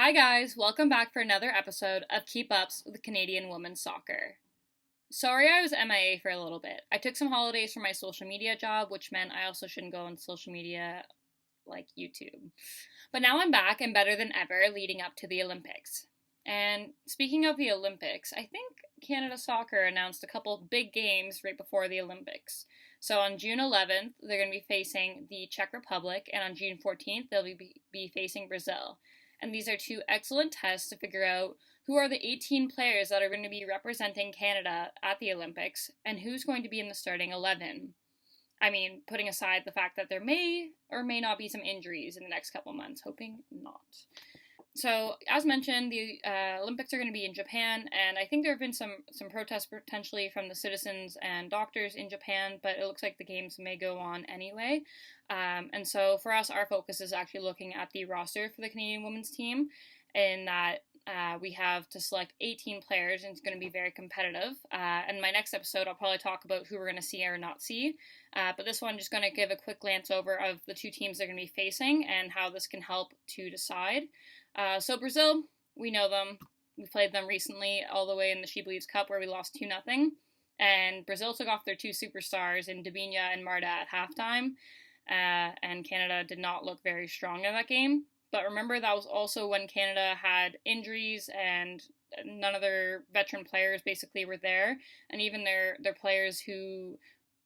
Hi guys, welcome back for another episode of Keep Ups with Canadian Women's Soccer. Sorry I was MIA for a little bit. I took some holidays for my social media job, which meant I also shouldn't go on social media like YouTube. But now I'm back and better than ever leading up to the Olympics. And speaking of the Olympics, I think Canada Soccer announced a couple big games right before the Olympics. So on June 11th, they're going to be facing the Czech Republic, and on June 14th, they'll be facing Brazil. And these are two excellent tests to figure out who are the 18 players that are going to be representing Canada at the Olympics and who's going to be in the starting 11. I mean, putting aside the fact that there may or may not be some injuries in the next couple months, hoping not. So, as mentioned, the Olympics are going to be in Japan, and I think there have been some protests potentially from the citizens and doctors in Japan, but it looks like the games may go on anyway. And so, for us, our focus is actually looking at the roster for the Canadian women's team, in that we have to select 18 players, and it's going to be very competitive. And my next episode, I'll probably talk about who we're going to see or not see. But this one, just going to give a quick glance over of the two teams they're going to be facing and how this can help to decide. So Brazil, we know them. We played them recently all the way in the SheBelieves Cup where we lost 2-0. And Brazil took off their two superstars in Debinha and Marta at halftime. And Canada did not look very strong in that game. But remember, that was also when Canada had injuries and none of their veteran players basically were there. And even their players who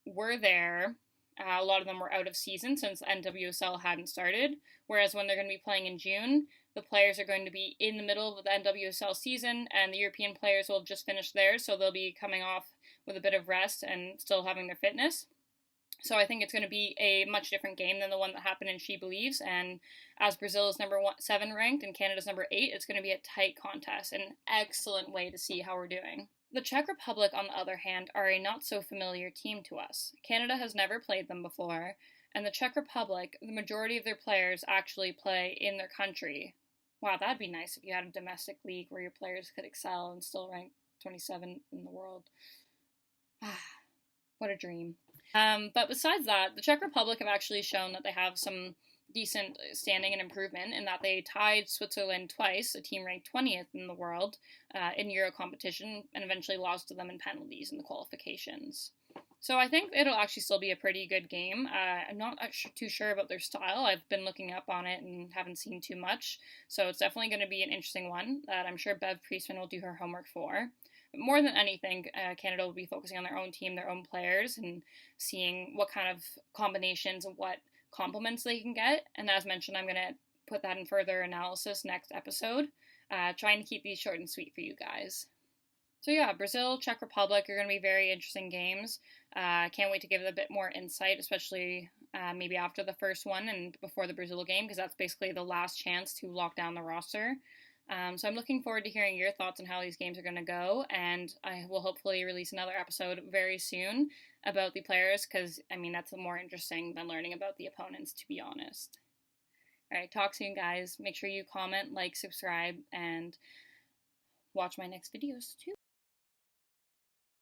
were there, a lot of them were out of season since NWSL hadn't started. Whereas when they're going to be playing in June, the players are going to be in the middle of the NWSL season, and the European players will have just finished theirs, so they'll be coming off with a bit of rest and still having their fitness. So I think it's going to be a much different game than the one that happened in SheBelieves, and as Brazil is number 7 ranked and Canada's number 8, it's going to be a tight contest, an excellent way to see how we're doing. The Czech Republic, on the other hand, are a not-so-familiar team to us. Canada has never played them before, and the Czech Republic, the majority of their players actually play in their country. Wow, that'd be nice if you had a domestic league where your players could excel and still rank 27th in the world. What a dream. But besides that, the Czech Republic have actually shown that they have some decent standing and improvement in that they tied Switzerland twice, a team ranked 20th in the world, in Euro competition, and eventually lost to them in penalties in the qualifications. So I think it'll actually still be a pretty good game. I'm not too sure about their style. I've been looking up on it and haven't seen too much. So it's definitely going to be an interesting one that I'm sure Bev Priestman will do her homework for. But more than anything, Canada will be focusing on their own team, their own players, and seeing what kind of combinations and what compliments they can get. And as mentioned, I'm going to put that in further analysis next episode, trying to keep these short and sweet for you guys. So yeah, Brazil, Czech Republic are going to be very interesting games. Can't wait to give it a bit more insight, especially maybe after the first one and before the Brazil game, because that's basically the last chance to lock down the roster. So I'm looking forward to hearing your thoughts on how these games are going to go, and I will hopefully release another episode very soon about the players, because, I mean, that's more interesting than learning about the opponents, to be honest. Alright, talk soon, guys. Make sure you comment, like, subscribe, and watch my next videos, too.